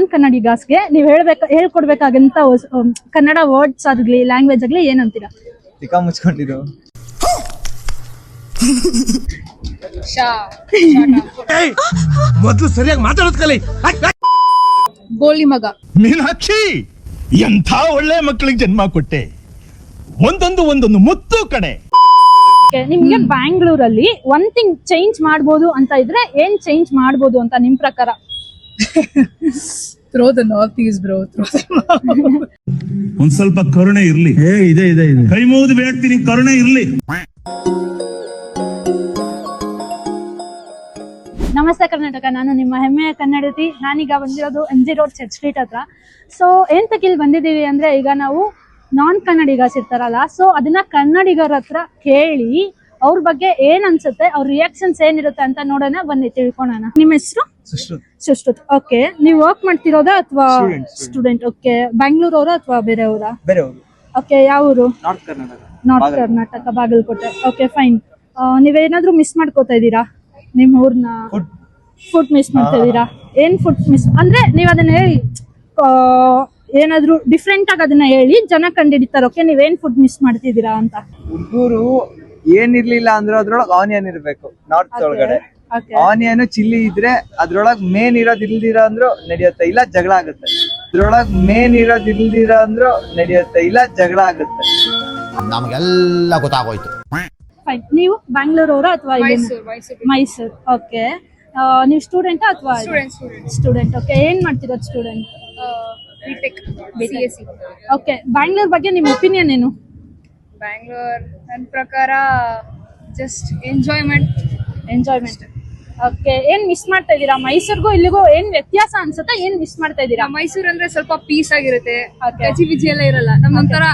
ನಾನ್ ಕನ್ನಡಿಗಾಸ್ಗೆ ನೀವು ಹೇಳ್ಕೊಡ್ಬೇಕಾಗಂತ ಕನ್ನಡ ವರ್ಡ್ಸ್ ಆಗ್ಲಿ ಲ್ಯಾಂಗ್ವೇಜ್ ಆಗ್ಲಿ ಏನಂತೀರಾ? ತಿಕ್ಕ ಮುಚ್ಕೊಂಡಿರು. ಮೊದಲು ಸರಿಯಾಗಿ ಮಾತಾಡೋದ್ ಕಲಿ. ಗೋಲಿ ಮಗ. ಮೀನಾಕ್ಷಿ, ಎಂಥ ಒಳ್ಳೆ ಮಕ್ಕಳಿಗೆ ಜನ್ಮ ಕೊಟ್ಟೆ. ಒಂದೊಂದು ಮುತ್ತು ಕಡೆ. ನಿಮ್ಗೆ ಬ್ಯಾಂಗ್ಳೂರಲ್ಲಿ ಒನ್ ಥಿಂಗ್ ಚೇಂಜ್ ಮಾಡ್ಬೋದು ಅಂತ ಇದ್ರೆ ಏನ್ ಚೇಂಜ್ ಮಾಡ್ಬೋದು ಅಂತ ನಿಮ್ ಪ್ರಕಾರ? Through the north east bro. ಒಂದ್ ಸ್ವಲ್ಪ ಕರುಣೆ ಇರ್ಲಿ. ಇದೆ ಕೈ ಮುಗಿದು ಬೇಡ್ತೀನಿ, ಕರುಣೆ ಇರ್ಲಿ. ನಮಸ್ತೆ ಕರ್ನಾಟಕ, ನಾನು ನಿಮ್ಮ ಹೆಮ್ಮೆಯ ಕನ್ನಡತಿ. ನಾನೀಗ ಬಂದಿರೋದು MG ರೋಡ್ ಚರ್ಚ್ ಸ್ಟ್ರೀಟ್ ಹತ್ರ. ಸೊ ಎಂತಕ್ಕೆ ಇಲ್ಲಿ ಬಂದಿದ್ದೀವಿ ಅಂದ್ರೆ, ಈಗ ನಾವು ನಾನ್ ಕನ್ನಡಿಗರ್ಸ್ ಇರ್ತಾರಲ್ಲ, ಸೊ ಅದನ್ನ ಕನ್ನಡಿಗರ ಹತ್ರ ಕೇಳಿ ಅವ್ರ ಬಗ್ಗೆ ಏನ್ ಅನ್ಸುತ್ತೆ, ಅವ್ರ ರಿಯಾಕ್ಷನ್ಸ್ ಏನಿರುತ್ತೆ ಅಂತ ನೋಡೋಣ, ಬನ್ನಿ ತಿಳ್ಕೊಳೋಣ. ನಿಮ್ಮ ಹೆಸರು? ಸುಶ್ರುತ್. ಓಕೆ, ನೀವು ವರ್ಕ್ ಮಾಡ್ತಿರೋದಾ ಅಥವಾ ಸ್ಟೂಡೆಂಟ್? ಓಕೆ, ಬ್ಯಾಂಗ್ಳೂರ್ ಅವರ ಅಥವಾ ಬೇರೆ ಅವರ? ಓಕೆ, ಯಾವ ಊರು? North Karnataka, Bagalkote. Okay, fine. ನೀವೇನಾದ್ರೂ ಮಿಸ್ ಮಾಡ್ಕೋತಾ ಇದ್ದೀರಾ ನಿಮ್ ಊರ್ನ? ಫುಡ್ ಮಿಸ್ ಮಾಡ್ತಾ ಇದೀರಾ? ಏನ್ ಫುಡ್ ಮಿಸ್ ಅಂದ್ರೆ ನೀವ್ ಅದನ್ನ ಹೇಳಿ, ಏನಾದ್ರು ಡಿಫ್ರೆಂಟ್ ಆಗಿ ಅದನ್ನ ಹೇಳಿ ಜನ ಕಂಡಿಡಿತಾರ. ಓಕೆ, ನೀವೇನ್ ಫುಡ್ ಮಿಸ್ ಮಾಡ್ತಿದ್ದೀರಾ ಅಂತ? ಹುಡುಗರು ಏನಿರ್ಲಿಲ್ಲ ಅಂದ್ರೆ ಅದ್ರೊಳಗೆ ಆನಿಯನ್ ಇರ್ಬೇಕು. ನಾರ್ತ್ ಒಳಗಡೆ ಆನಿಯನ್ ಚಿಲ್ಲಿ ಇದ್ರೆ ಅದ್ರೊಳಗ್ ಮೇನ್ ಇರೋದ್ ಇಲ್ದಿರ ಅಂದ್ರು ನಡೆಯುತ್ತೆ, ಇಲ್ಲ ಜಗಳ ಆಗುತ್ತೆ. ಅದ್ರೊಳಗ್ ಮೇನ್ ಇರೋದ್ ಇಲ್ದಿರ ಅಂದ್ರು ನಡೆಯುತ್ತೆ, ಇಲ್ಲ ಜಗಳ ಆಗುತ್ತೆ. ನಮಗೆಲ್ಲ ಗೊತ್ತಾಗೋಯ್ತು. ಫೈನ್. ನೀವು ಬ್ಯಾಂಗ್ಳೂರ್ ಅವರ ಅಥವಾ ಮೈಸೂರು? ಓಕೆ, ನೀವು ಸ್ಟೂಡೆಂಟಾ ಅಥವಾ ಸ್ಟೂಡೆಂಟ್? ಓಕೆ, ಏನ್ ಮಾಡ್ತಿರೋದು ಸ್ಟೂಡೆಂಟ್? ಓಕೆ, ಬ್ಯಾಂಗ್ಳೂರ್ ಬಗ್ಗೆ ನಿಮ್ಮ ಒಪಿನಿಯನ್ ಏನು? ಬ್ಯಾಂಗ್ಳೂರ್ ನನ್ನ ಪ್ರಕಾರ ಜಸ್ಟ್ ಎಂಜಾಯ್ಮೆಂಟ್. ಓಕೆ, ಏನ್ ಮಿಸ್ ಮಾಡ್ತಾ ಇದೀರಾ? ಮೈಸೂರ್ಗೂ ಇಲ್ಲಿಗೂ ಏನ್ ವ್ಯತ್ಯಾಸ ಅನ್ಸುತ್ತೆ? ಏನ್ ಮಿಸ್ ಮಾಡ್ತಾ ಇದೀರಾ? ಮೈಸೂರ್ ಅಂದ್ರೆ ಸ್ವಲ್ಪ ಪೀಸ್ ಆಗಿರುತ್ತೆ, ಗಜಿ ಬಿಜಿ ಎಲ್ಲ ಇರಲ್ಲ. ನಮ್ದೊಂಥರ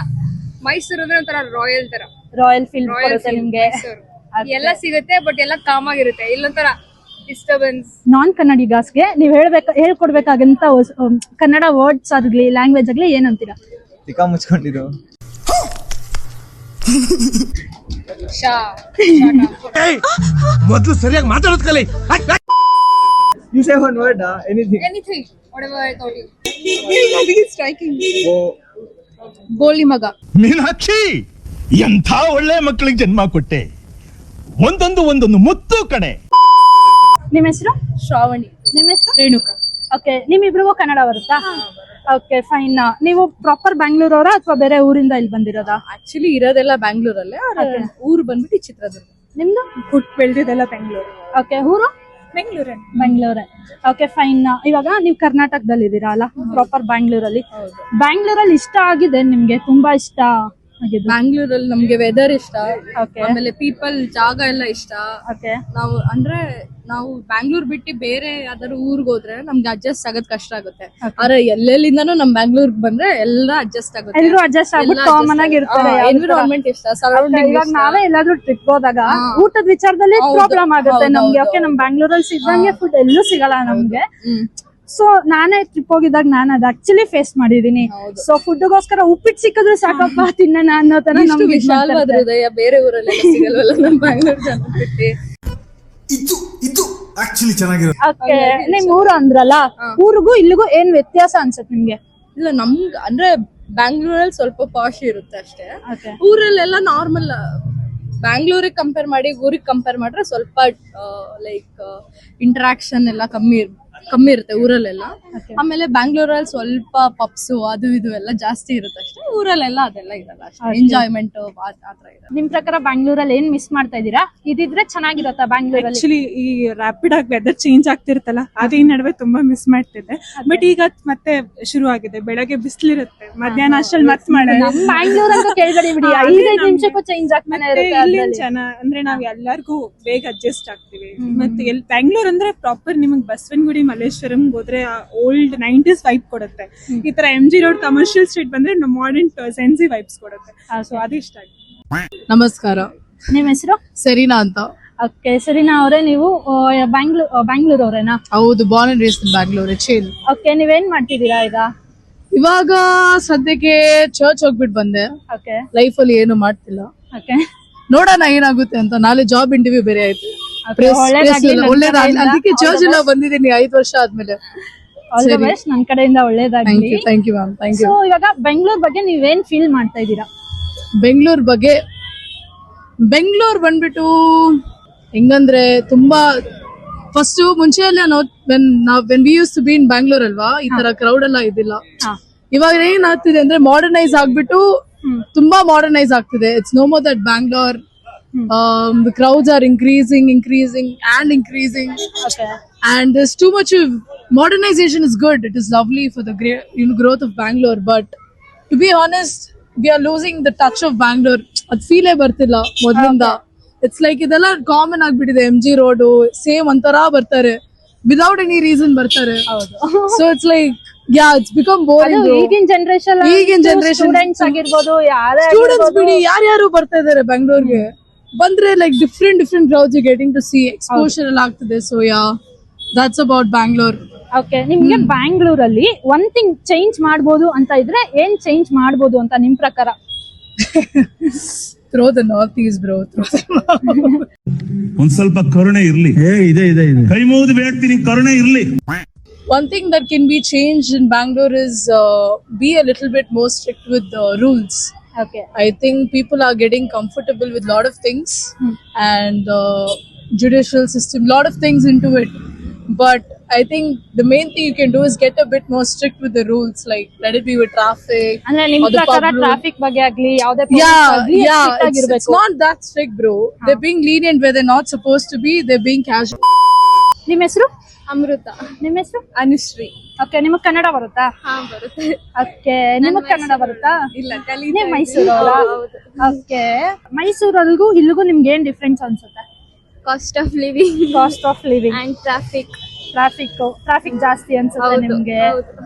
ಮೈಸೂರ್ ಅಂದ್ರೆ ಒಂಥರ ರಾಯಲ್ ತರ, ರಾಯಲ್ ಫೀಲ್ ಬರುತ್ತೆ ನಿಮ್ಗೆ. ಎಲ್ಲ ಸಿಗುತ್ತೆ, ಬಟ್ ಎಲ್ಲ ಕಾಮ್ ಆಗಿರುತ್ತೆ. ಇಲ್ಲೊಂಥರ ಡಿಸ್ಟರ್ಬೆನ್ಸ್. ನಾನ್ ಕನ್ನಡಿಗಾಸ್ಗೆ ನೀವು ಹೇಳ್ಕೊಡ್ಬೇಕಾಗಂತ ಕನ್ನಡ ವರ್ಡ್ಸ್ ಆಗ್ಲಿ ಲ್ಯಾಂಗ್ವೇಜ್ ಆಗ್ಲಿ ಏನಂತೀರಾ? ತಿಕ್ಕ ಮುಚ್ಕೊಂಡಿರು. ಮೊದಲು ಸರಿಯಾಗಿ ಮಾತಾಡೋದ್ ಕಲಿ. You say one word, anything. Whatever I thought you. I think it's striking. ಗೋಲಿ ಮಗ. ಮೀನಾಕ್ಷಿ, ಎಂಥ ಒಳ್ಳೆ ಮಕ್ಕಳಿಗೆ ಜನ್ಮ ಕೊಟ್ಟೆ. ಒಂದೊಂದು ಮುತ್ತು ಕಡೆ. ನಿಮ್ಮ ಹೆಸರು? ಶ್ರಾವಣಿ. ನಿಮ್ಮ ಹೆಸರು? ರೇಣುಕಾ. ಓಕೆ, ನಿಮ್ಮಿಬ್ರಿಗೂ ಕನ್ನಡ ಬರುತ್ತಾ? Okay, fine. ನೀವು ಪ್ರಾಪರ್ ಬ್ಯಾಂಗ್ಳೂರ್ ಅವರ ಅಥವಾ ಬೇರೆ ಊರಿಂದ ಇಲ್ಲಿ ಬಂದಿರೋದಾ? ಆಕ್ಚುಲಿ ಇರೋದೆಲ್ಲ ಬ್ಯಾಂಗ್ಳೂರಲ್ಲೇ, ಊರು ಬಂದ್ಬಿಟ್ಟು ಚಿತ್ರದುರ್ಗ. ನಿಮ್ದು? ಹುಟ್ಟು ಬೆಳೆದಿದ್ದೆಲ್ಲ ಬೆಂಗಳೂರು. ಓಕೆ, ಊರು? ಬೆಂಗಳೂರೇ. Okay, fine. ಇವಾಗ ನೀವು ಕರ್ನಾಟಕದಲ್ಲಿ ಇದ್ದೀರಾ ಅಲ್ಲ, ಪ್ರಾಪರ್ ಬ್ಯಾಂಗ್ಳೂರಲ್ಲಿ. ಬ್ಯಾಂಗ್ಳೂರಲ್ಲಿ ಇಷ್ಟ ಆಗಿದೆ ನಿಮ್ಗೆ? ತುಂಬಾ ಇಷ್ಟ ಆಗಿದೆ ಬ್ಯಾಂಗ್ಳೂರಲ್ಲಿ ನಮ್ಗೆ ವೆದರ್ ಇಷ್ಟ, Okay. ಆಮೇಲೆ ಪೀಪಲ್, ಜಾಗ ಎಲ್ಲ ಇಷ್ಟ. ಓಕೆ, ನಾವು ಬ್ಯಾಂಗ್ಳೂರ್ ಬಿಟ್ಟು ಬೇರೆ ಯಾವ್ದಾದ್ರು ಊರ್ಗ್ ಹೋದ್ರೆ ನಮ್ಗೆ ಅಡ್ಜಸ್ಟ್ ಆಗೋದ್ ಕಷ್ಟ ಆಗುತ್ತೆ. ಆದ್ರೆ ಎಲ್ಲೆಲ್ಲಿಂದಾನು ನಮ್ ಬ್ಯಾಂಗ್ಳೂರ್ ಬಂದ್ರೆ ಎಲ್ಲ ಅಡ್ಜಸ್ಟ್ ಆಗುತ್ತೆ. ಎಲ್ರು ಅಡ್ಜಸ್ಟ್ ಆಗ್ಬಿಟ್ಟು ಕಾಮನ್ ಆಗಿ ಇರ್ತಾರೆ. ಎನ್ವಿರಾನ್ಮೆಂಟ್ ಇಷ್ಟ, ಸರೌಂಡಿಂಗ್. ಇವಾಗ ನಾವೇ ಎಲ್ಲಾದ್ರೂ ಟ್ರಿಪ್ ಹೋದಾಗ ಊಟದ ವಿಚಾರದಲ್ಲಿ ಪ್ರಾಬ್ಲಮ್ ಆಗುತ್ತೆ ನಮ್ಗೆ. ಓಕೆ, ನಮ್ ಬ್ಯಾಂಗ್ಳೂರಲ್ಲಿ ಸಿಗಂಗೆ ಫುಡ್ ಎಲ್ಲೂ ಸಿಗಲ್ಲ ನಮ್ಗೆ. ಸೊ ನಾನೇ ಟ್ರಿಪ್ ಹೋಗಿದಾಗ ನಾನು ಅದ್ ಆಕ್ಚುಲಿ ಫೇಸ್ ಮಾಡಿದೀನಿ. ಸೊ ಫುಡ್ಗೋಸ್ಕರ ಉಪ್ಪಿಟ್ಟು ಸಿಕ್ಕಿದ್ರು ಸಾಕಪ್ಪ ತಿನ್ನೋಣ ಅನ್ನೋ ತರ ನಮ್ಗೆ ವಿಶಾಲವಾದ ಹೃದಯ ಬೇರೆ ಊರಲ್ಲಿ ಸಿಗಲ್ವಲ್ಲ ನಮ್ ಬ್ಯಾಂಗ್ಳೂರ್ ಜನ ಬಿಟ್ಟು. ಇದು ಆಕ್ಚುಲಿ ಚೆನ್ನಾಗಿರೋ. ಓಕೆ, ನಿಮ್ ಊರು ಅಂದ್ರಲ್ಲ, ಊರಿಗೂ ಇಲ್ಲಿಗೂ ಏನ್ ವ್ಯತ್ಯಾಸ ಅನ್ಸತ್ ನಿಮ್ಗೆ? ಇಲ್ಲ, ನಮ್ಗ್ ಅಂದ್ರೆ ಬ್ಯಾಂಗ್ಳೂರಲ್ಲಿ ಸ್ವಲ್ಪ ಪಾಶ್ ಇರುತ್ತೆ ಅಷ್ಟೇ. Okay. ಊರಲ್ಲೆಲ್ಲ ನಾರ್ಮಲ್. ಬ್ಯಾಂಗ್ಳೂರಿಗೆ ಕಂಪೇರ್ ಮಾಡಿ ಊರಿಗೆ ಕಂಪೇರ್ ಮಾಡ್ರೆ ಸ್ವಲ್ಪ ಲೈಕ್ ಇಂಟರಾಕ್ಷನ್ ಎಲ್ಲ ಕಮ್ಮಿ ಇರುತ್ತೆ ಊರಲ್ಲೆಲ್ಲ. ಆಮೇಲೆ ಬ್ಯಾಂಗ್ಳೂರಲ್ಲಿ ಸ್ವಲ್ಪ ಪಪ್ಸು ಅದು ಇದು ಎಲ್ಲ ಜಾಸ್ತಿ ಇರುತ್ತೆ ಅಷ್ಟೇ. ಊರಲ್ಲೆಲ್ಲ ಅದೆಲ್ಲ ಇರಲ್ಲ ಅಷ್ಟೇ. ಎಂಜಾಯ್ಮೆಂಟ್ ಆತರ ಇದೆ. ನಿಮ್ ಪ್ರಕಾರ ಬ್ಯಾಂಗ್ಳೂರಲ್ಲಿ ಏನ್ ಮಿಸ್ ಮಾಡ್ತಾ ಇದೀರಾ? ಇದಿದ್ರೆ ಚೆನ್ನಾಗಿರತ್ತಾ ಬ್ಯಾಂಗ್ಳೂರಲ್ಲಿ? ಆಕ್ಚುಲಿ ಈ ರ್ಯಾಪಿಡ್ ಆಗಿ ವೆದರ್ ಚೇಂಜ್ ಆಗ್ತಿರುತ್ತಲ್ಲ, ಅದು ಈ ನಡುವೆ ತುಂಬಾ ಮಿಸ್ ಮಾಡ್ತಿದ್ದೆ. ಬಟ್ ಈಗ ಮತ್ತೆ ಶುರು ಆಗಿದೆ. ಬೆಳಗ್ಗೆ ಬಿಸಿಲಿರುತ್ತೆ, ಮಧ್ಯಾಹ್ನ ಅಷ್ಟಲ್ಲಿ ಮತ್ತೆ ಮಳೆ. ಬ್ಯಾಂಗ್ಳೂರ್ ಅಂತ ಕೇಳ್ಬೇಡಿ ಬಿಡಿ, 5 ನಿಮಿಷಕ್ಕೂ ಚೇಂಜ್ ಆಗ್ತಾನೆ ಇರುತ್ತೆ. ಅಂದ್ರೆ ನಾವ್ ಎಲ್ಲಾರ್ಗು ಬೇಗ ಅಡ್ಜಸ್ಟ್ ಆಗ್ತೀವಿ. ಮತ್ತೆ ಬ್ಯಾಂಗ್ಳೂರ್ ಅಂದ್ರೆ ಪ್ರಾಪರ್ ನಿಮಗ್ ಬಸವನಗುಡಿ, ಮಲ್ಲೇಶ್ವರಂ ಹೋದ್ರೆ ಓಲ್ಡ್ 90s ವೈಬ್ ಕೊಡುತ್ತೆ. ಈ ತರ MG ರೋಡ್ ಕಮರ್ಷಿಯಲ್ ಸ್ಟ್ರೀಟ್ ಬಂದ್ರೆ ಮಾಡರ್ನ್ ಸೆನ್ಸಿ ವೈಬ್ಸ್ ಕೊಡುತ್ತೆ. ಸೊ ಅದು ಇಷ್ಟ ಆಗಿದೆ. ನಮಸ್ಕಾರ, ನಿಮ್ ಹೆಸರು? ಸರಿನಾ ಅಂತ. ಓಕೆ, ಸರಿನಾ ಅವರೇ, ನೀವು ಬ್ಯಾಂಗ್ಳೂರ್ ಅವರೇನಾ? ಹೌದು, Born and raised Bangalore. Okay, ನೀವೇನ್ ಮಾಡ್ತಿದ್ದೀರಾ ಈಗ? ಇವಾಗ ಸದ್ಯಕ್ಕೆ ಚರ್ಚ್ ಹೋಗ್ಬಿಟ್ಟು ಬಂದೆ. ಓಕೆ, ಲೈಫ್ ಅಲ್ಲಿ ಏನು ಮಾಡ್ತಿಲ್ಲ. ಓಕೆ, ನೋಡೋಣ ಏನಾಗುತ್ತೆ ಅಂತ. ನಾಳೆ ಜಾಬ್ ಇಂಟರ್ವ್ಯೂ ಬೇರೆ ಆಯ್ತು. ಒಳ್ಳೇದಾಗ್ಲಿ. ಅದಕ್ಕೆ ಚರ್ಚ್ ಎಲ್ಲ ಬಂದಿದ್ದೀನಿ 5 ವರ್ಷ ಆದ್ಮೇಲೆ. ಆಲ್ ದ ಬೆಸ್ಟ್ ನನ್ನ ಕಡೆಯಿಂದ ಒಳ್ಳೇದಾಗ್ಲಿ. Thank you ma'am, thank you. So ಇವಾಗ ಬೆಂಗಳೂರು ಬಗ್ಗೆ ನೀವೇನ್ ಫೀಲ್ ಮಾಡ್ತಾ ಇದ್ದೀರಾ? ಬೆಂಗಳೂರು ಬಗ್ಗೆ, ಬೆಂಗಳೂರು ಬಂದ್ಬಿಟ್ಟು ಹೆಂಗಂದ್ರೆ ತುಂಬಾ ಫಸ್ಟ್ ಮುಂಚೆ ಎಲ್ಲ when we use to be in Bangalore ಅಲ್ವಾ, ಈ ತರ ಕ್ರೌಡ್ ಎಲ್ಲ ಇದಿಲ್ಲ. ಇವಾಗ ಏನಾಗ್ತಿದೆ ಅಂದ್ರೆ ಮಾಡರ್ನೈಸ್ ಆಗ್ಬಿಟ್ಟು ತುಂಬಾ ಮಾಡರ್ನೈಸ್ ಆಗ್ತಿದೆ. It's no more that Bangalore the crowds are increasing and there's too much of modernization is good. It is lovely for the great growth of Bangalore, but to be honest we are losing the touch of Bangalore. Ad feel bartilla modlinda. It's like idella common ಆಗ್ಬಿಟ್ಟಿದೆ. MG road same ಒಂತರ ಬರ್ತಾರೆ without any reason ಬರ್ತಾರೆ. So it's like it's become boring. ಈಗಿನ generation students ಆಗಿರ್ಬೋದು, ಯಾರೇ students ಬಿಡಿ ಯಾರ್ಯಾರು ಬರ್ತಾ ಇದಾರೆ ಬೆಂಗಳೂರಿಗೆ. ಬಂದ್ರೆ like different crowds you getting to see, exposure ಎಲ್ಲ ಆಗ್ತದೆ. So that's about Bangalore. Okay, ನಿಮ್ಗೆ ಬ್ಯಾಂಗ್ಳೂರಲ್ಲಿ ಒನ್ ಥಿಂಗ್ ಚೇಂಜ್ ಮಾಡ್ಬೋದು ಅಂತ ಇದ್ರೆ ಏನ್ ಚೇಂಜ್ ಮಾಡ್ಬೋದು ಅಂತ ನಿಮ್ ಪ್ರಕಾರ? Through the north east bro, ಒಂದ್ ಸ್ವಲ್ಪ ಕರುಣೆ ಇರ್ಲಿ. ಇದೆ ಕೈ ಮುಗಿದು ಬೇಡ್ತೀನಿ, ಕರುಣೆ ಇರ್ಲಿ. One thing that can be changed in Bangalore is be a little bit more strict with the rules. Okay. I think people are getting comfortable with lot of things and judicial system, lot of things into it. But I think the main thing you can do is get a bit more strict with the rules, like let it be with traffic. ಅಂದ್ರೆ ನಿಮ್ or the ಪ್ರಕಾರ pub rule. Traffic ಬಗ್ಗೆ ಆಗ್ಲಿ ಯಾವ್ದೇ It's not that strict, bro. They're being lenient where they're not supposed to be. They're being casual. ನಿಮ್ ಹೆಸರು? ಅಮೃತ. ನಿಮ್ ಹೆಸರು? ಅನುಶ್ರೀ. ಓಕೆ, ನಿಮಗ್ ಕನ್ನಡ ಬರುತ್ತಾ? ಹಾ, ಬರುತ್ತೆ. ಓಕೆ, ನಿಮಗ್ ಕನ್ನಡ ಬರುತ್ತಾ? ಇಲ್ಲ, ನೀವು ಮೈಸೂರವರಾ? ಓಕೆ, ಮೈಸೂರಲ್ಗೂ ಇಲ್ಲಿಗೂ ನಿಮ್ಗೆ ಏನ್ ಡಿಫ್ರೆನ್ಸ್ ಅನ್ಸುತ್ತೆ? Cost of living and traffic ಜಾಸ್ತಿ ಅನ್ಸುತ್ತೆ ನಿಮ್ಗೆ?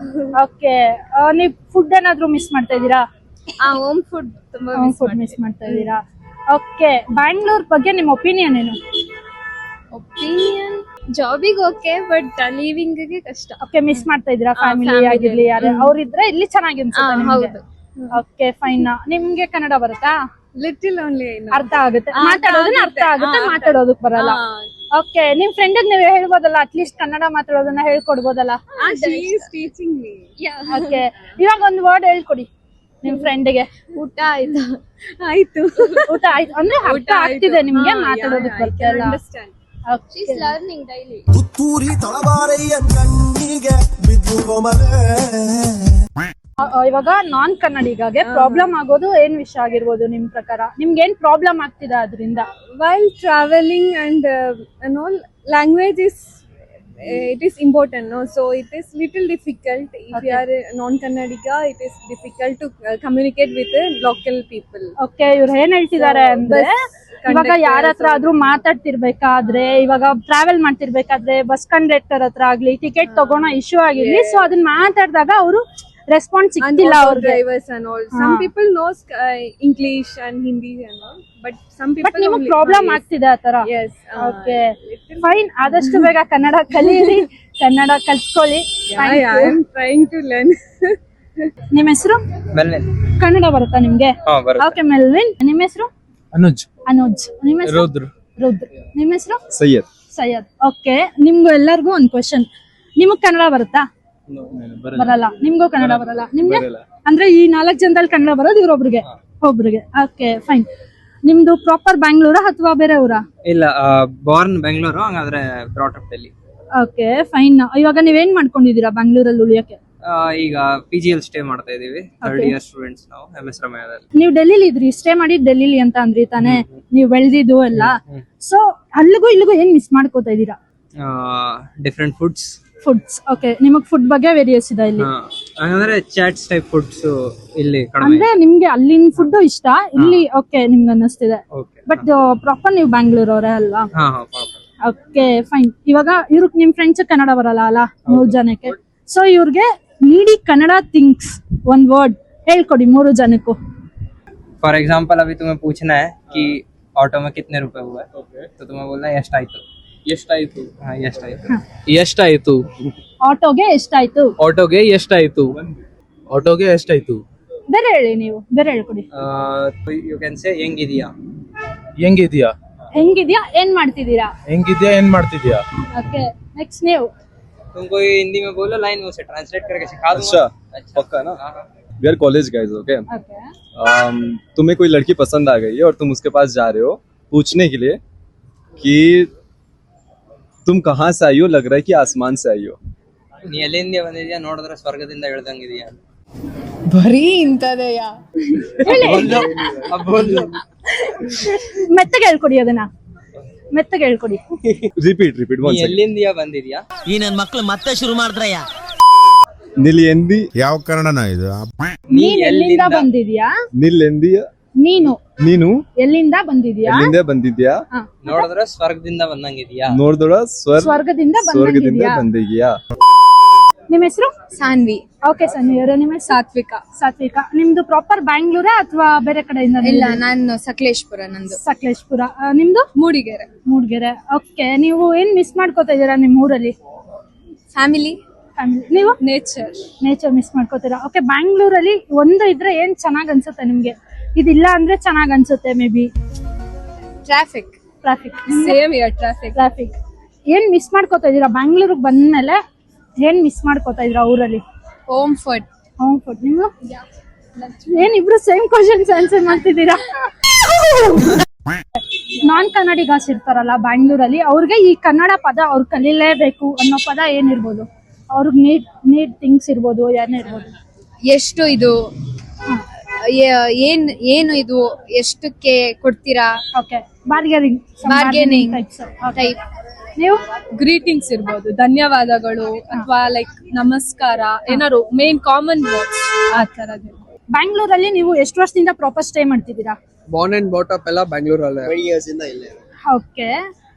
ಓಕೆ, ನೀವ್ ಫುಡ್ ಏನಾದ್ರು ಮಿಸ್ ಮಾಡ್ತಾ ಇದೀರಾ? ಹೋಮ್ ಫುಡ್ ತುಂಬಾ ಮಿಸ್ ಮಾಡ್ತಾ ಇದೀರಾ? ಓಕೆ, ಬ್ಯಾಂಗ್ಳೂರ್ ಬಗ್ಗೆ ನಿಮ್ ಒಪಿನಿಯನ್ ಏನು? ಒಪಿನಿಯನ್ ಜಾಬಿಗೆ ಓಕೆ, ಬಟ್ ಲೀವಿಂಗ್ ಗೆ ಕಷ್ಟ. ಓಕೆ, ಮಿಸ್ ಮಾಡ್ತಾ ಇದೀರಾ ಫ್ಯಾಮಿಲಿ ಆಗಿರ್ಲಿ ಯಾರು ಅವ್ರಿದ್ರೆ ಇಲ್ಲಿ ಚೆನ್ನಾಗಿ ಅನ್ಸುತ್ತೆ ನಿಮ್ಗೆ? ಹೌದು. Okay, fine. ನಿಮ್ಗೆ ಕನ್ನಡ ಬರುತ್ತಾ? Little only. ಅರ್ಥ ಆಗುತ್ತೆ, ಮಾತಾಡೋದನ್ನ ಅರ್ಥ ಆಗುತ್ತೆ, ಮಾತಾಡೋದಕ್ ಬರಲ್ಲ. ಓಕೆ, ನಿಮ್ ಫ್ರೆಂಡ್ ನೀವು ಹೇಳ್ಬೋದಲ್ಲ, ಅಟ್ಲೀಸ್ಟ್ ಕನ್ನಡ ಮಾತಾಡೋದನ್ನ ಹೇಳ್ಕೊಡ್ಬೋದಲ್ಲ? Teaching me. ಓಕೆ, ಇವಾಗ ಒಂದು ವರ್ಡ್ ಹೇಳ್ಕೊಡಿ ನಿಮ್ ಫ್ರೆಂಡ್ಗೆ. ಊಟ ಆಯ್ತಾ? ಆಯ್ತು. ಊಟ ಆಯ್ತು ಅಂದ್ರೆ ಅರ್ಥ ಆಗ್ತಿದೆ ನಿಮ್ಗೆ, ಮಾತಾಡೋದಕ್ ಬರ್ತಿಲ್ಲ. She is learning daily. ತುತ್ತೂರಿ ತಳಬಾರೆಯ ಕಣ್ಣಿಗೆ ಬಿದ್ದು ಮಲೆ. ಇವಾಗ ನಾನ್ ಕನ್ನಡಿಗಾಗೆ ಪ್ರಾಬ್ಲಮ್ ಆಗೋದು ಏನ್ ವಿಷಯ ಆಗಿರ್ಬೋದು ನಿಮ್ ಪ್ರಕಾರ? ನಿಮ್ಗೆ ಏನ್ ಪ್ರಾಬ್ಲಮ್ ಆಗ್ತಿದೆ ಅದರಿಂದ? While traveling and language is it is important, no? So it is little difficult if you are non-Kannadiga. It is difficult to communicate with the local people. Okay, ಇವ್ರು ಏನ್ ಹೇಳ್ತಿದ್ದಾರೆ ಅಂದ್ರೆ ಇವಾಗ ಯಾರ ಹತ್ರ ಆದ್ರೂ ಮಾತಾಡ್ತಿರ್ಬೇಕಾದ್ರೆ, ಇವಾಗ ಟ್ರಾವೆಲ್ ಮಾಡ್ತಿರ್ಬೇಕಾದ್ರೆ ಬಸ್ ಕಂಡಕ್ಟರ್ ಹತ್ರ ಆಗ್ಲಿ ಟಿಕೆಟ್ ತಗೋಣೋ ಇಶ್ಯೂ ಆಗಿರ್ಲಿ, ಸೊ ಅದನ್ನ ಮಾತಾಡಿದಾಗ ಅವರು ರೆಸ್ಪಾನ್ಸ್ ಸಿಗ್ತಿಲ್ಲ ಅವ್ರಿಗೆ. Drivers and all. Some people knows English and Hindi and all, but some people. But ನಿಮಗೆ ಪ್ರಾಬ್ಲಮ್ ಆಗ್ತಿದೆ ಆ ತರ? Yes. Okay, fine. ಆದಷ್ಟು ಬೇಗ ಕನ್ನಡ ಕಲೀರಿ, Kannada ಕಲ್ತ್ಕೊಳ್ಳಿ. I am trying to learn. ನಿಮ್ಮ ಹೆಸರು? ಮೆಲ್ವಿನ್. ಕನ್ನಡ ಬರುತ್ತಾ ನಿಮ್ಗೆ? Okay Melvin. ನಿಮ್ಮ ಹೆಸರು? ಅನುಜ್. ನಿಮ್ಮ ಹೆಸರು? ರುದ್ರ. ನಿಮ್ಮ ಹೆಸರು? ಸೈಯದ್. ಓಕೆ, ನಿಮ್ಗೂ ಎಲ್ಲರಿಗೂ ಒಂದು ಕ್ವೆಶನ್. ನಿಮಗ್ ಕನ್ನಡ ಬರುತ್ತಾ? ಬರಲ್ಲ. ನಿಮ್ಗೂ ಕನ್ನಡ ಬರಲ್ಲ? ನಿಮ್ಗೆ ಅಂದ್ರೆ ಈ 4 ಜನದಲ್ಲಿ ಕನ್ನಡ ಬರೋದು ಇವ್ರೊಬ್ರಿಗೆ ಒಬ್ರಿಗೆ. Okay, fine. ನಿಮ್ದು ಪ್ರಾಪರ್ ಬ್ಯಾಂಗ್ಳೂರಾ ಅಥವಾ ಬೇರೆ ಊರಾ? ಇಲ್ಲ, ಬಾರ್ನ್ ಬೆಂಗಳೂರು, ಹಂಗಾದ್ರೆ brought up Delhi. Okay, fine. ಇವಾಗ ನೀವೇನ್ ಮಾಡ್ಕೊಂಡಿದೀರಾ ಬ್ಯಾಂಗ್ಳೂರಲ್ಲಿ ಉಳಿಯಕ್ಕೆ? ಈಗ PGL ಸ್ಟೇ ಮಾಡ್ತಾ ಇದೀವಿ. 3rd year ಸ್ಟೂಡೆಂಟ್ಸ್ ನಾವು MS ರಾಮಯ್ಯದಲ್ಲಿ. ನೀವು ಡೆಲ್ಲಿಲಿ ಇದ್ರಿ, ಸ್ಟೇ ಮಾಡಿದ್ ಡೆಲ್ಲಿಲಿ ಅಂತ ಅಂದ್ರಿ ತಾನೇ, ನೀವು ಬೆಳೆದಿದ್ದು ಎಲ್ಲ. ಸೊ ಅಲ್ಲಿಗೂ ಇಲ್ಲಿಗೂ ಏನ್ ಮಿಸ್ ಮಾಡ್ಕೋತಾ ಇದೀರಾ? Different foods. ಓಕೆ, ನಿಮಗ್ ಫುಡ್ ಬಗ್ಗೆ ವೇರಿಯಸ್ ಇದೆ ಇಲ್ಲಿ? ಹಂಗಂದ್ರೆ ಚಾಟ್ಸ್ ಟೈಪ್ ಫುಡ್ಸ್ ಇಲ್ಲಿ ಕಡಿಮೆ. ಅಂದ್ರೆ ನಿಮ್ಗೆ ಅಲ್ಲಿನ ಫುಡ್ ಇಷ್ಟ, ಇಲ್ಲಿ ಓಕೆ ನಿಮ್ಗೆ ಅನ್ನಿಸ್ತಿದೆ. ಬಟ್ ಪ್ರಾಪರ್ ನೀವು ಬ್ಯಾಂಗ್ಳೂರ್ ಅವರೇ ಅಲ್ವಾ? Okay, fine. ಇವಾಗ ಇವ್ರಿಗೆ ನಿಮ್ ಫ್ರೆಂಡ್ಸ್ ಕನ್ನಡ ಬರಲ್ಲ ಅಲ್ಲ 3 ಜನಕ್ಕೆ, ಸೊ ಇವ್ರಿಗೆ ನೀಡಿ ಕನ್ನಡ ಥಿಂಗ್ಸ್ ಒಂದ್ ವರ್ಡ್ ಹೇಳ್ಕೊಡಿ 3 ಜನಕ್ಕೂ. फॉर एग्जांपल अभी तुम्हें पूछना है कि ऑटो में कितने रुपए हुए, तो तुम्हें बोलना है ಎಷ್ಟಾಯ್ತು. हाँ, ಎಷ್ಟಾಯ್ತು. ಆಟೋಗೆ ಎಷ್ಟಾಯ್ತು? ಆಟೋಗೆ ಎಷ್ಟಾಯ್ತು? ಬೇರೆ ಹೇಳಿ, ನೀವು ಬೇರೆ ಹೇಳ್ಕೊಡಿ. You can say ಹೆಂಗಿದ್ಯಾ. ಹೆಂಗಿದ್ಯಾ, ಏನ್ ಮಾಡ್ತಿದ್ದೀರಾ? ಏನ್ ಮಾಡ್ತಿದ್ಯಾ? ಓಕೆ, ನೆಕ್ಸ್ಟ್ ನೀವು तुम कोई हिंदी में बोलो लाइन, उसे ट्रांसलेट करके सिखा दूंगा। अच्छा, पक्का ना? We are college guys, okay? तुम्हें कोई लड़की पसंद आ गई है और तुम उसके पास जा रहे हो पूछने के लिए कि तुम कहाँ से आई हो, लग रहा है कि आसमान से आई हो. ನೀ ಎಲ್ಲಿಂದ ಬಂದಿದ್ಯಾ, ನೋಡಿದ್ರೆ ಸ್ವರ್ಗದಿಂದ ಇಳ್ದಂಗಿದ್ಯಾ. ಬರೀ ಇಂಥದೆಯ. ಮೆತ್ತಗೆ ಹೇಳ್ಕೊಡಿ ಅದನ್ನ, ಮೆತ್ತಗೆ ಹೇಳ್ಕೊಡಿ. Repeat ನೀ once again. ಎಲ್ಲಿಂದ ಬಂದಿದ್ಯಾ. ಈ ನನ್ ಮಕ್ಳು ಮತ್ತೆ ಶುರು ಮಾಡಿದ್ರಯ್ಯ. ನಿಲ್ಲೆಂದಿ ಯಾವ ಕನ್ನಡನ ಇದು? ನೀನ್ ಎಲ್ಲಿಂದ ಬಂದಿದ್ಯಾ? ನಿಲ್ಲೆಂದಿಯ ನೀನು ನೀನು ಎಲ್ಲಿಂದ ಬಂದಿದ್ಯಾ? ಎಲ್ಲಿಂದ ಬಂದಿದ್ಯಾ, ಹ. ನೋಡಿದ್ರೆ ಸ್ವರ್ಗದಿಂದ ಬಂದಂಗಿದ್ಯಾ. ನೋಡಿದೊಡ ಸ್ವರ್ಗದಿಂದ ಸ್ವರ್ಗದಿಂದ ಬಂದಿದ್ಯಾ? ಬಂದಿದ್ಯಾ. ನಿಮ್ಮ ಹೆಸರು? ಸಾನ್ವಿ. ಓಕೆ ಸನ್ನಿ ಅವರೇ, ನಿಮ್ಮ ಹೆಸರು? ಸಾತ್ವಿಕಾ. ಸಾತ್ವಿಕ. ನಿಮ್ದು ಪ್ರಾಪರ್ ಬ್ಯಾಂಗ್ಳೂರಾ ಅಥವಾ ಬೇರೆ ಕಡೆಯಿಂದ? ಇಲ್ಲ, ನಾನು ಸಕಲೇಶ್ಪುರ, ನಂದು ಸಕಲೇಶ್ಪುರ. ನಿಮ್ದು? ಮೂಡಿಗೆರೆ. ಮೂಡ್ಗೆರೆ. ಓಕೆ, ನೀವು ಏನ್ ಮಿಸ್ ಮಾಡ್ಕೋತಾ ಇದೀರಾ ನಿಮ್ ಊರಲ್ಲಿ? Family, family. ನೀವು? ನೇಚರ್. ನೇಚರ್ ಮಿಸ್ ಮಾಡ್ಕೋತೀರಾ. ಓಕೆ, ಬ್ಯಾಂಗ್ಳೂರಲ್ಲಿ ಒಂದು ಇದ್ರೆ ಏನ್ ಚೆನ್ನಾಗ್ ಅನ್ಸುತ್ತೆ ನಿಮ್ಗೆ? ಇದಿಲ್ಲ ಅಂದ್ರೆ ಚೆನ್ನಾಗ್ ಅನ್ಸುತ್ತೆ may be? Traffic. Traffic. Same year, traffic. Traffic. ಏನ್ ಮಿಸ್ ಮಾಡ್ಕೋತಾ ಇದೀರಾ ಬ್ಯಾಂಗ್ಳೂರಿಗೆ ಬಂದ್ಮೇಲೆ? ಏನ್ ಮಿಸ್ ಮಾಡ್ಕೋತಾ ಇದೀರಾ ಊರಲ್ಲಿ? Home food. Home food. ನೀವು? ಏನ್ ಇಬ್ರು ಸೇಮ್ ಕ್ವಶನ್ಸ್ ಆನ್ಸರ್ ಮಾಡ್ತಿದ್ದೀರಾ? ನಾನ್ ಕನ್ನಡಿಗಾಸ್ ಇರ್ತಾರಲ್ಲ ಬ್ಯಾಂಗ್ಳೂರಲ್ಲಿ, ಅವ್ರಿಗೆ ಈ ಕನ್ನಡ ಪದ ಅವ್ರು ಕಲೀಲೇಬೇಕು ಅನ್ನೋ ಪದ ಏನಿರ್ಬೋದು? ಅವ್ರಿಗೆ ನೀಡ್ ಥಿಂಗ್ಸ್ ಇರ್ಬೋದು, ಏನಿರ್ಬೋದು? ಎಷ್ಟು ಇದು, ಏನು ಇದು, ಎಷ್ಟಕ್ಕೆ ಕೊಡ್ತೀರಾ? Okay, bargaining. Bargaining type. ನೀವು? ಗ್ರೀಟಿಂಗ್ಸ್ ಇರ್ಬೋದು, ಧನ್ಯವಾದಗಳು, ಅಥವಾ ಲೈಕ್ ನಮಸ್ಕಾರ, ಏನಾರು ಮೇನ್ ಕಾಮನ್ ವರ್ಡ್ಸ್ ಆ ತರದ್ದು. ಬ್ಯಾಂಗ್ಳೂರಲ್ಲಿ ನೀವು ಎಷ್ಟು ವರ್ಷದಿಂದ ಪ್ರಾಪರ್ ಸ್ಟೇ ಮಾಡ್ತಿದ್ದೀರಾ? ಬಾರ್ನ್ ಅಂಡ್ ಬಾಟ್ ಅಪ್ ಎಲ್ಲ ಬ್ಯಾಂಗ್ಳೂರಲ್ಲೇ. ಓಕೆ,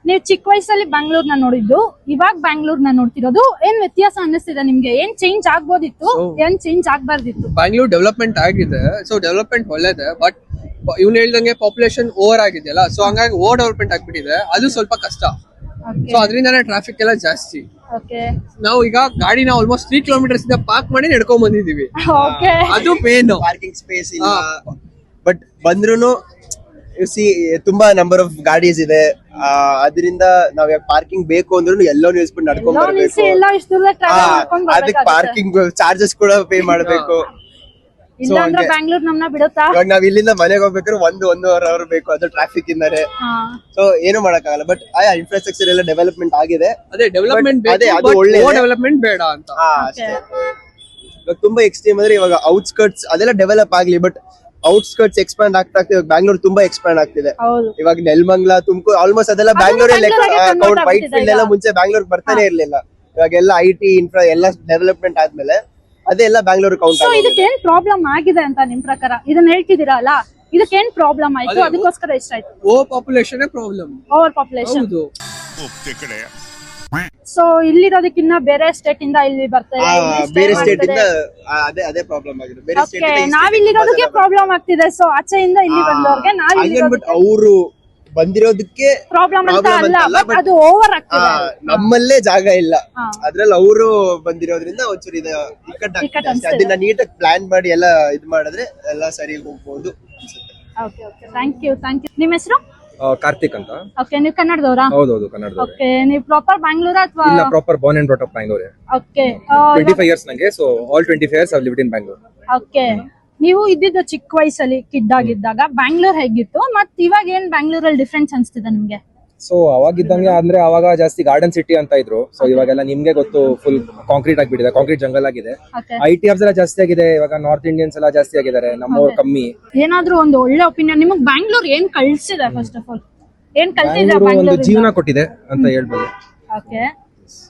ನೀವು ಚಿಕ್ಕ ವಯಸ್ಸಲ್ಲಿ ಬ್ಯಾಂಗ್ಳೂರ್ನ ನೋಡಿದ್ದು, ಇವಾಗ ಬ್ಯಾಂಗ್ಳೂರ್ನ ನೋಡ್ತಿರೋದು, ಏನ್ ವ್ಯತ್ಯಾಸ ಅನ್ನಿಸ್ತಿದೆ ನಿಮ್ಗೆ? ಏನ್ ಚೇಂಜ್ ಆಗ್ಬೋದಿತ್ತು, ಏನ್ ಚೇಂಜ್ ಆಗ್ಬಾರ್ದಿತ್ತು? ಬ್ಯಾಂಗ್ಳೂರ್ ಡೆವಲಪ್ಮೆಂಟ್ ಆಗಿದೆ, ಸೊ ಡೆವಲಪ್ಮೆಂಟ್ ಒಳ್ಳೇದೆ. ಬಟ್ ಇವ್ನು ಹೇಳ್ದಂಗೆ ಪಾಪ್ಯುಲೇಷನ್ ಓವರ್ ಆಗಿದೆಯಲ್ಲ, ಸೊ ಹಂಗಾಗಿ ಓವರ್ ಡೆವಲಪ್ಮೆಂಟ್ ಆಗ್ಬಿಟ್ಟಿದೆ, ಅದು ಸ್ವಲ್ಪ ಕಷ್ಟ. ಸೊ ಅದರಿಂದಾನೇ ಟ್ರಾಫಿಕ್ ಎಲ್ಲ ಜಾಸ್ತಿ. ಓಕೆ. ನಾವು ಈಗ ಗಾಡಿನ ಆಲ್ಮೋಸ್ಟ್ 3 ಕಿಲೋಮೀಟರ್ಸ್ ಇಂದ ಪಾರ್ಕ್ ಮಾಡಿ ನಡ್ಕೊಂಡ್ ಬಂದಿದೀವಿ. ಓಕೆ. ಅದು ಮೇನ್. ಪಾರ್ಕಿಂಗ್ ಸ್ಪೇಸ್ ಇಲ್ಲ, ಬಟ್ ಬಂದ್ರೂ ತುಂಬಾ ನಂಬರ್ ಆಫ್ ಗಾಡೀಸ್ ಇದೆ. ಅದರಿಂದ ನಾವ್ ಪಾರ್ಕಿಂಗ್ ಬೇಕು ಅಂದ್ರೂ ಎಲ್ಲೋ ನಿಲ್ಸ್ಬಿಟ್ಟು ನಡ್ಕೊಂಡ್ ಬರ್ಬೇಕು. ಎಲ್ಲ ಇಷ್ಟು ದೂರ ಟ್ರಾವೆಲ್ ಮಾಡ್ಕೊಂಡು ಅದಕ್ಕೆ ಪಾರ್ಕಿಂಗ್ ಚಾರ್ಜಸ್ ಕೂಡ ಪೇ ಮಾಡ್ಬೇಕು. ಇಲ್ಲ ಅಂದ್ರೆ ಬ್ಯಾಂಗ್ಳೂರ್ ನಮ್ನ ಬಿಡುತ್ತಾ? ಇವಾಗ ನಾವ್ ಇಲ್ಲಿಂದ ಮನೆಗೆ ಹೋಗ್ಬೇಕಾದ್ರೆ 1.5 ಅವರ್ ಬೇಕು, ಅದು ಟ್ರಾಫಿಕ್ ಇಂದಾನೆ. ಸೊ ಏನು ಮಾಡಕ್ಕಾಗಲ್ಲ. ಬಟ್ ಇನ್ಫ್ರಾಸ್ಟ್ರಕ್ಚರ್ ಎಲ್ಲ ಡೆವಲಪ್ಮೆಂಟ್ ಆಗಿದೆ. ಅದೇ ಡೆವಲಪ್ಮೆಂಟ್ ಅದೇ ಅದು ಒಳ್ಳೆ ಡೆವಲಪ್ಮೆಂಟ್ ಬೇಡ ಅಂತ. ಇವಾಗ ತುಂಬಾ ಎಕ್ಸ್ಟ್ರೀಮ್ ಅಂದ್ರೆ ಇವಾಗ ಔಟ್ಸ್ಕರ್ಟ್ಸ್ ಅದೆಲ್ಲ ಡೆವಲಪ್ ಆಗ್ಲಿ, ಬಟ್ ಔಟ್ಸ್ಕರ್ಟ್ಸ್ ಎಕ್ಸ್ಪ್ಯಾಂಡ್ ಆಗ್ತಾ ಇವಾಗ ಬ್ಯಾಂಗ್ಳೂರ್ ತುಂಬಾ ಎಕ್ಸ್ಪ್ಯಾಂಡ್ ಆಗ್ತಿದೆ. ಇವಾಗ ನೆಲಮಂಗಲ, ತುಮಕೂರು, ಆಲ್ಮೋಸ್ಟ್ ಅದೆಲ್ಲ ಬ್ಯಾಂಗ್ಳೂರಲ್ಲೇ. ವೈಟ್ ಫೀಲ್ಡ್ ಎಲ್ಲ ಮುಂಚೆ ಬ್ಯಾಂಗ್ಳೂರ್ ಬರ್ತಾನೆ ಇರ್ಲಿಲ್ಲ. ಇವಾಗೆಲ್ಲ IT ಇನ್ಫ್ರಾ ಎಲ್ಲ ಡೆವಲಪ್ಮೆಂಟ್ ಆದ್ಮೇಲೆ ಅದೆಲ್ಲ ಬ್ಯಾಂಗ್ಳೂರ್ ಕೌಂಟ್. ಸೊ ಇದಕ್ಕೆ ಏನ್ ಪ್ರಾಬ್ಲಮ್ ಆಗಿದೆ ಅಂತ ನಿಮ್ ಪ್ರಕಾರ? ಇದನ್ನ ಹೇಳ್ತಿದ್ದೀರಾ ಅಲ್ಲ, ಇದಕ್ಕೆ ಏನ್ ಪ್ರಾಬ್ಲಮ್ ಆಯ್ತು? ಅದಕ್ಕೋಸ್ಕರ ಇಷ್ಟಾಯ್ತು? Over population problem. Over population. ಹೌದು. ಸೊ ಇಲ್ಲಿರೋದಕ್ಕಿನ್ನ ಬೇರೆ ಸ್ಟೇಟ್ ಇಂದ ಇಲ್ಲಿ ಬರ್ತಾರೆ, ಬೇರೆ ಸ್ಟೇಟ್ ಇಂದ ಅದೇ ಪ್ರಾಬ್ಲಮ್ ಆಗಿದೆ. ಬೇರೆ ಸ್ಟೇಟ್ ಇಂದ ನಾವಿಲ್ಲಿರೋದಕ್ಕೆ ಪ್ರಾಬ್ಲಮ್ ಆಗ್ತಿದೆ. ಸೊ ಆಚೆಯಿಂದ ಇಲ್ಲಿ ಬಂದವ್ರಿಗೆ ಬಟ್ ಅವರು ಬಂದಿರೋದಕ್ಕೆ ಪ್ರಾಬ್ಲಮ್ ಅಂತ problem ಅಲ್ಲ, ಅಂತಲ್ಲ, ಬಟ್ ಅದು ಓವರ್ ಆಗ್ತಿದೆ. ನಮ್ಮಲ್ಲೇ ಜಾಗ ಇಲ್ಲ. ಅದ್ರಲ್ಲಿ ಅವರು ಬಂದಿರೋದ್ರಿಂದ ಒಂಚೂರು ಇದು ಇಕ್ಕಟ್ಟಾಗ್ತದೆ ಅಷ್ಟೇ. ಅದನ್ನ ನೀಟಾಗಿ ಪ್ಲಾನ್ ಮಾಡಿ ಎಲ್ಲ ಇದ್ ಮಾಡಿದ್ರೆ ಎಲ್ಲ ಸರಿ ಹೋಗ್ಬೋದು ಅನ್ಸುತ್ತೆ. Okay okay, thank you. ನಿಮ್ಮ ಹೆಸರು? ಕಾರ್ತಿಕ್ ಅಂತ. ಓಕೆ, ನೀವು ಕನ್ನಡದವರಾ? ಹೌದೌದು, ಕನ್ನಡದವ್ರೆ. ಓಕೆ, ನೀವು ಪ್ರಾಪರ್ ಬ್ಯಾಂಗ್ಳೂರ್ ಅಥವಾ? ಇಲ್ಲ, proper born and brought up Bangalore. Okay. 25 years ನಂಗೆ. So all 25 years I lived in Bangalore. Okay, ನೀವು ಇದ್ದಿದ್ದು ಚಿಕ್ಕ ವಯಸ್ಸಲ್ಲಿ ಕಿಡ್ ಆಗಿದ್ದಾಗ ಬ್ಯಾಂಗ್ಳೂರ್ ಹೇಗಿತ್ತು, ಮತ್ ಇವಾಗ ಏನ್ ಬ್ಯಾಂಗ್ಳೂರಲ್ಲಿ ಡಿಫ್ರೆನ್ಸ್ ಅನ್ಸ್ತಿದೆ ನಿಮ್ಗೆ? ಸೊ ಅವಾಗಿದ್ದಂಗೆ ಅಂದ್ರೆ ಅವಾಗ ಜಾಸ್ತಿ ಗಾರ್ಡನ್ ಸಿಟಿ ಅಂತ ಇದ್ರು. ಸೊ ಇವಾಗೆಲ್ಲ ನಿಮ್ಗೆ ಗೊತ್ತು, ಫುಲ್ ಕಾಂಕ್ರೀಟ್ ಆಗಿಬಿಟ್ಟಿದೆ, ಕಾಂಕ್ರೀಟ್ ಜಂಗಲ್ ಆಗಿದೆ. IT ಹಬ್ಸ್ ಎಲ್ಲ ಜಾಸ್ತಿ ಆಗಿದೆ. ಇವಾಗ ನಾರ್ತ್ ಇಂಡಿಯನ್ಸ್ ಎಲ್ಲ ಜಾಸ್ತಿ ಆಗಿದ್ದಾರೆ, ನಮ್ಮವ್ರು ಕಮ್ಮಿ. ಏನಾದ್ರೂ ಒಂದು ಒಳ್ಳೆ ಒಪಿನಿಯನ್ ನಿಮಗ್ ಬ್ಯಾಂಗ್ಳೂರ್ ಏನ್ ಕಳ್ಸಿದೆ? ಫಸ್ಟ್ ಆಫ್ ಆಲ್ ಏನ್ ಕಲ್ತಿದ್ರ ಒಂದು ಬ್ಯಾಂಗ್ಳೂರ್? ಜೀವನ ಕೊಟ್ಟಿದೆ ಅಂತ ಹೇಳ್ಬೋದು. ಓಕೆ,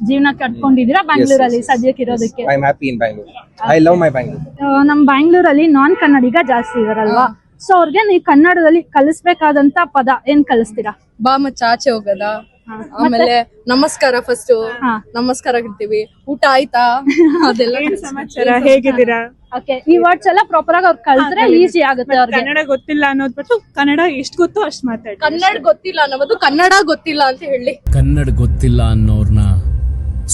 ಜೀವನ ಕಟ್ಕೊಂಡಿದ್ದೀರಾ ಬ್ಯಾಂಗ್ಳೂರಲ್ಲಿ ಸದ್ಯಕ್ಕೆ ಇರೋದಕ್ಕೆ? I am happy in Bangalore. I love my Bangalore. ನಮ್ ಬ್ಯಾಂಗ್ಳೂರಲ್ಲಿ ನಾನ್ ಕನ್ನಡಿಗ ಜಾಸ್ತಿ ಇದಾರಲ್ವಾ, ಸೊ ಅವ್ರಿಗೆ ನೀವು ಕನ್ನಡದಲ್ಲಿ ಕಲಿಸ್ಬೇಕಾದಂತ ಪದ ಏನ್ ಕಲಿಸ್ತೀರಾ? ಬಾ ಮಚ್ಚ ಆಚೆ ಹೋಗದ, ಆಮೇಲೆ ನಮಸ್ಕಾರ, ಫಸ್ಟ್ ನಮಸ್ಕಾರ ಇಡ್ತೀವಿ, ಊಟ ಆಯ್ತಾ, ಅದೆಲ್ಲ ಸಮಾಚಾರ, ಹೇಗಿದ್ದೀರಾ? ಓಕೆ, ಈ ವರ್ಡ್ಸ್ ಎಲ್ಲ ಪ್ರಾಪರ್ ಆಗಿ ಅವ್ರು ಕಲ್ತ್ರೆ ಈಸಿ ಆಗುತ್ತೆ ಅವ್ರಿಗೆ. ಕನ್ನಡ ಗೊತ್ತಿಲ್ಲ ಅನ್ನೋದ್ ಬಿಟ್ಟು ಕನ್ನಡ ಎಷ್ಟು ಗೊತ್ತೋ ಅಷ್ಟು ಮಾತಾಡಿ. ಕನ್ನಡ ಗೊತ್ತಿಲ್ಲ ಅನ್ನೋದು ಕನ್ನಡ ಗೊತ್ತಿಲ್ಲ ಅಂತ ಹೇಳಿ. ಕನ್ನಡ ಗೊತ್ತಿಲ್ಲ ಅನ್ನೋರ್ನ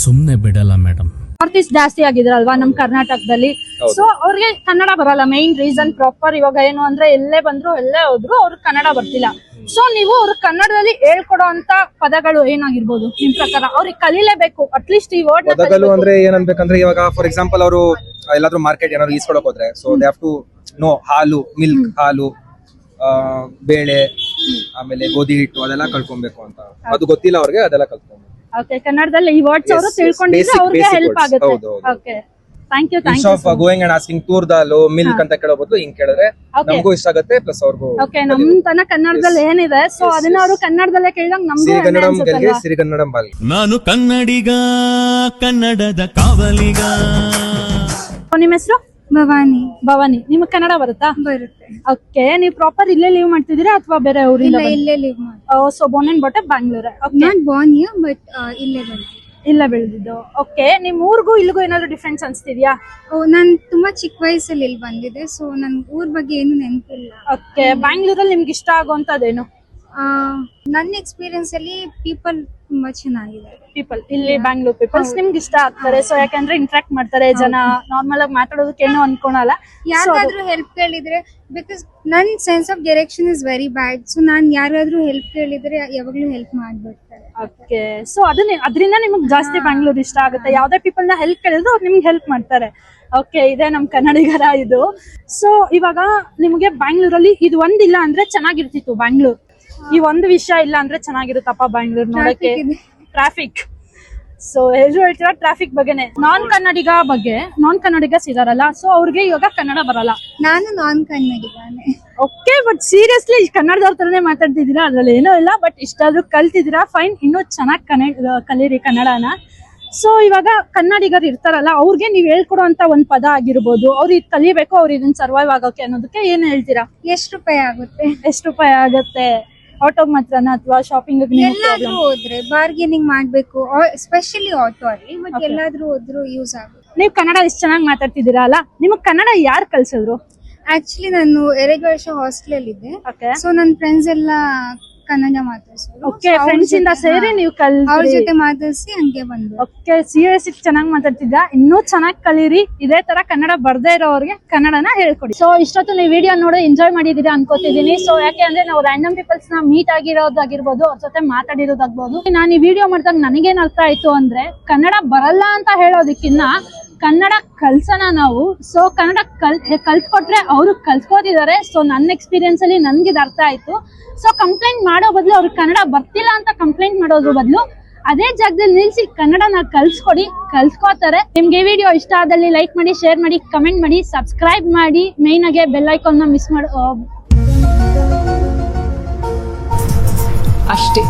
ಸುಮ್ನೆ ಬಿಡಲ್ಲ ಮೇಡಮ್. ನಾರ್ತ್ ಈಸ್ಟ್ ಜಾಸ್ತಿ ಆಗಿದ್ರಲ್ವಾ ನಮ್ ಕರ್ನಾಟಕದಲ್ಲಿ, ಸೊ ಅವ್ರಿಗೆ ಕನ್ನಡ ಬರಲ್ಲ. ಮೈನ್ ರೀಸನ್ ಪ್ರಾಪರ್ ಇವಾಗ ಏನು ಅಂದ್ರೆ ಎಲ್ಲೇ ಬಂದ್ರು ಎಲ್ಲೇ ಹೋದ್ರು ಅವ್ರಿಗೆ ಕನ್ನಡ ಬರ್ತಿಲ್ಲ. ಸೊ ನೀವು ಅವ್ರ ಕನ್ನಡದಲ್ಲಿ ಹೇಳ್ಕೊಡೋ ಅಂತ ಪದಗಳು ಏನಾಗಿರ್ಬೋದು ನಿಮ್ ಪ್ರಕಾರ ಅವ್ರಿಗೆ ಕಲೀಲೇಬೇಕು ಅಟ್ಲೀಸ್ಟ್ ಈ ವರ್ಡ್ ಪದಗಳು ಅಂದ್ರೆ ಏನನ್ಬೇಕಂದ್ರೆ ಇವಾಗ ಫಾರ್ ಎಕ್ಸಾಂಪಲ್ ಅವರು ಎಲ್ಲಾದ್ರೂ ಮಾರ್ಕೆಟ್ ಏನಾದ್ರು ಈಸ್ಕೊಳಕ್ ಹೋದ್ರೆ so they have to know ಹಾಲು ಮಿಲ್ಕ್ ಹಾಲು ಬೇಳೆ ಆಮೇಲೆ ಗೋಧಿ ಹಿಟ್ಟು ಅದೆಲ್ಲ ಕಲ್ಕೊಬೇಕು ಅಂತ ಅದು ಗೊತ್ತಿಲ್ಲ ಅವ್ರಿಗೆ ಅದೆಲ್ಲ ಕಲ್ತ್ಕೊಂಡು ಓಕೆ ಕನ್ನಡದಲ್ಲಿ ಈ ವರ್ಡ್ಸ್ ಅವರು ತಿಳ್ಕೊಂಡಿದ್ರೆ ಅವ್ರಿಗೆ ಹೆಲ್ಪ್ ಆಗುತ್ತೆ okay thank you of going and asking toor dal milk ಅಂತ ಕೇಳೋ ಬದಲು ಹಿಂಗ್ ಕೇಳಿದ್ರೆ ನಮಗೂ ಇಷ್ಟ ಆಗುತ್ತೆ ಪ್ಲಸ್ ಅವ್ರಿಗೂ ಓಕೆ ನಮ್ ತನ ಕನ್ನಡದಲ್ಲಿ ಏನಿದೆ ಸೊ ಅದನ್ನ ಅವರು ಕನ್ನಡದಲ್ಲೇ ಕೇಳಿದಾಗ ನಮ್ಗೂ ಸಿರಿಗನ್ನಡಂ ಗೆಲ್ಗೆ ಸಿರಿಗನ್ನಡಂ ಬಾಲ್ ನಾನು ಕನ್ನಡಿಗ ಕನ್ನಡದ ಕಾವಲಿಗ. ನಿಮ್ಮ ಹೆಸರು ಭವಾನಿ ಭವಾನಿ ನಿಮಗೆ ಕನ್ನಡ ಬರುತ್ತಾ ಬರುತ್ತೆ. ಓಕೆ ನೀವು ಪ್ರಾಪರ್ ಇಲ್ಲೇ ಲೀವ್ ಮಾಡ್ತಿದ್ದೀರಾ ಅಥವಾ ಬೇರೆ ಊರಿಂದ ಇಲ್ಲೇ ಲಿವ್ ಮಾಡಿ. So born and bottom Bangalore okay not Born here but ಇಲ್ಲೇ ಬಂದೆ. ಇಲ್ಲ ಬೆಳೆದಿದ್ದು ಓಕೆ ನಿಮ್ ಊರ್ಗೂ ಇಲ್ಲಿಗೂ ಏನಾದ್ರು ಡಿಫ್ರೆನ್ಸ್ ಅನ್ಸ್ತಿದ್ಯಾ? ನಾನು ತುಂಬಾ ಚಿಕ್ಕ ವಯಸ್ಸಲ್ಲಿ ಇಲ್ಲಿ ಬಂದಿದ್ದೆ ಸೊ ನನ್ ಊರ್ ಬಗ್ಗೆ ಏನು ನೆನಪಿಲ್ಲ. ಓಕೆ ಬ್ಯಾಂಗ್ಳೂರಲ್ಲಿ ನಿಮ್ಗೆ ಇಷ್ಟ ಆಗುವಂತದೇನು? ನನ್ನ ಎಕ್ಸ್ಪೀರಿಯನ್ಸ್ ಅಲ್ಲಿ ಪೀಪಲ್ ತುಂಬಾ ಚೆನ್ನಾಗಿದೆ. ಪೀಪಲ್ ಇಲ್ಲಿ ಬ್ಯಾಂಗ್ಳೂರ್ ಪೀಪಲ್ಸ್ ನಿಮ್ಗೆ ಇಷ್ಟ ಆಗ್ತಾರೆ ಸೊ ಯಾಕಂದ್ರೆ ಇಂಟ್ರಾಕ್ಟ್ ಮಾಡ್ತಾರೆ ಜನ ನಾರ್ಮಲ್ ಆಗಿ ಮಾತಾಡೋದಕ್ಕೆ ಏನೋ ಅನ್ಕೊಳಲ್ಲ. ಯಾರಾದ್ರೂ ಹೆಲ್ಪ್ ಕೇಳಿದ್ರೆ ಬಿಕಾಸ್ ನನ್ sense of direction is very bad so ನಾನ್ ಯಾರಾದ್ರೂ ಹೆಲ್ಪ್ ಕೇಳಿದ್ರೆ ಯಾವಾಗ್ಲೂ ಹೆಲ್ಪ್ ಮಾಡ್ಬಿಡ್ತಾರೆ. ಓಕೆ ಸೊ ಅದರಿಂದ ನಿಮ್ಗೆ ಜಾಸ್ತಿ ಬ್ಯಾಂಗ್ಳೂರ್ ಇಷ್ಟ ಆಗುತ್ತೆ. ಯಾವ್ದೇ ಪೀಪಲ್ ನ ಹೆಲ್ಪ್ ಕೇಳಿದ್ರು ಅವ್ರು ನಿಮ್ಗೆ ಹೆಲ್ಪ್ ಮಾಡ್ತಾರೆ. ಓಕೆ ಇದೆ ನಮ್ ಕನ್ನಡಿಗರ ಇದು. ಸೊ ಇವಾಗ ನಿಮ್ಗೆ ಬ್ಯಾಂಗ್ಳೂರಲ್ಲಿ ಇದು ಒಂದಿಲ್ಲ ಅಂದ್ರೆ ಚೆನ್ನಾಗಿರ್ತಿತ್ತು ಬ್ಯಾಂಗ್ಳೂರ್. ಈ ಒಂದು ವಿಷಯ ಇಲ್ಲ ಅಂದ್ರೆ ಚೆನ್ನಾಗಿರುತ್ತಪ್ಪ ಬ್ಯಾಂಗ್ಳೂರ್ ನೋಡಕ್ಕೆ. ಟ್ರಾಫಿಕ್. ಸೊ ಎಲ್ರು ಹೇಳ್ತೀರಾ ಟ್ರಾಫಿಕ್ ಬಗ್ಗೆನೆ. ನಾನ್ ಕನ್ನಡಿಗ ಸಿಗಾರಲ್ಲ ಸೊ ಅವ್ರಿಗೆ ಇವಾಗ ಕನ್ನಡ ಬರಲ್ಲ. ನಾನು ನಾನ್ ಕನ್ನಡಿಗಾನೆ. ಓಕೆ ಬಟ್ ಸೀರಿಯಸ್ಲಿ ಕನ್ನಡದವ್ರ ತರನೇ ಮಾತಾಡ್ತಿದ್ದೀರಾ ಅದ್ರಲ್ಲಿ ಏನೋ ಇಲ್ಲ ಬಟ್ ಇಷ್ಟಾದ್ರೂ ಕಲ್ತಿದ್ದೀರಾ ಫೈನ್. ಇನ್ನೂ ಚೆನ್ನಾಗಿ ಕಲೀರಿ ಕನ್ನಡನ. ಸೊ ಇವಾಗ ಕನ್ನಡಿಗರು ಇರ್ತಾರಲ್ಲ ಅವ್ರಿಗೆ ನೀವ್ ಹೇಳ್ಕೊಡುವಂತ ಒಂದ್ ಪದ ಆಗಿರ್ಬೋದು ಅವ್ರು ಇದು ಕಲಿಬೇಕು ಅವ್ರು ಇದನ್ನ ಸರ್ವೈವ್ ಆಗೋಕೆ ಅನ್ನೋದಕ್ಕೆ ಏನ್ ಹೇಳ್ತೀರಾ? ಎಷ್ಟು ರೂಪಾಯಿ ಆಗುತ್ತೆ? ಎಷ್ಟು ರೂಪಾಯಿ ಆಗುತ್ತೆ? ಆಟೋಗ್ ಮಾತ್ರನಾ ಅಥವಾ ಶಾಪಿಂಗ್? ಎಲ್ಲಾದ್ರೂ ಹೋದ್ರೆ ಬಾರ್ಗೇನಿಂಗ್ ಮಾಡ್ಬೇಕು ಸ್ಪೆಷಲಿ ಆಟೋ ಅಲ್ಲಿ ಬಟ್ ಎಲ್ಲಾದ್ರೂ ಹೋದ್ರು ಯೂಸ್ ಆಗುತ್ತೆ. ನೀವ್ ಕನ್ನಡ ಇಷ್ಟು ಚೆನ್ನಾಗಿ ಮಾತಾಡ್ತಿದ್ದೀರಾ ಅಲ್ಲ ನಿಮಗ್ ಕನ್ನಡ ಯಾರು ಕಲ್ಸಿದ್ರು? ಆಕ್ಚುಲಿ ನಾನು 2 ವರ್ಷ ಹಾಸ್ಟೆಲ್ ಅಲ್ಲಿ ಇದ್ದೆ ಓಕೆ ಸೊ ನನ್ನ ಫ್ರೆಂಡ್ಸ್ ಎಲ್ಲ ಕನ್ನಡ ಮಾತಾಡ್ಸೋರು. ಓಕೆ ಫ್ರೆಂಡ್ಸ್ ಇಂದ ಸೇರಿ ನೀವು ಅವ್ರ ಜೊತೆ ಮಾತಾಡ್ಸಿ ಹಂಗೆ ಬಂದ್ರು. ಓಕೆ ಸೀರಿಯಸ್ ಚೆನ್ನಾಗಿ ಮಾತಾಡ್ತಿದ್ದ. ಇನ್ನೂ ಚೆನ್ನಾಗಿ ಕಲೀರಿ. ಇದೇ ತರ ಕನ್ನಡ ಬರ್ದೇ ಇರೋರಿಗೆ ಕನ್ನಡನ ಹೇಳ್ಕೊಡಿ. ಸೊ ಇಷ್ಟೊತ್ತು ನೀವು ವಿಡಿಯೋ ನೋಡಿ ಎಂಜಾಯ್ ಮಾಡಿದೀರಾ ಅನ್ಕೋತಿದೀನಿ. ಸೊ ಯಾಕೆ ಅಂದ್ರೆ ನಾವು ರ್ಯಾಂಡಮ್ ಪೀಪಲ್ಸ್ ನ ಮೀಟ್ ಆಗಿರೋದಾಗಿರ್ಬೋದು ಅವ್ರ ಜೊತೆ ಮಾತಾಡಿರೋದಾಗ್ಬೋದು. ನಾನು ಈ ವಿಡಿಯೋ ಮಾಡಿದಾಗ ನನಗೇನ್ ಅರ್ಥ ಆಯ್ತು ಅಂದ್ರೆ ಕನ್ನಡ ಬರಲ್ಲ ಅಂತ ಹೇಳೋದಕ್ಕಿಂತ ಕನ್ನಡ ಕಲ್ಸೋಣ ನಾವು. ಸೊ ಕನ್ನಡ ಕಲ್ತ್ಕೊಟ್ರೆ ಅವರು ಕಲ್ತ್ಕೋತಿದ್ದಾರೆ. ಸೊ ನನ್ನ ಎಕ್ಸ್ಪೀರಿಯನ್ಸ್ ಅಲ್ಲಿ ನನ್ಗೆ ಇದು ಅರ್ಥ ಆಯ್ತು. ಸೊ ಕಂಪ್ಲೇಂಟ್ ಮಾಡೋ ಬದಲು ಅವ್ರಿಗೆ ಕನ್ನಡ ಬರ್ತಿಲ್ಲ ಅಂತ ಕಂಪ್ಲೇಂಟ್ ಮಾಡೋದ್ರ ಬದಲು ಅದೇ ಜಾಗದಲ್ಲಿ ನಿಲ್ಸಿ ಕನ್ನಡನ ಕಲ್ಸ್ಕೋತಾರೆ. ನಿಮ್ಗೆ ಈ ವಿಡಿಯೋ ಇಷ್ಟ ಆದಲ್ಲಿ ಲೈಕ್ ಮಾಡಿ, ಶೇರ್ ಮಾಡಿ, ಕಮೆಂಟ್ ಮಾಡಿ, ಸಬ್ಸ್ಕ್ರೈಬ್ ಮಾಡಿ. ಮೇನ್ ಆಗಿ ಬೆಲ್ ಐಕಾನ್ ನ ಮಿಸ್ ಮಾಡಿ ಅಷ್ಟೇ.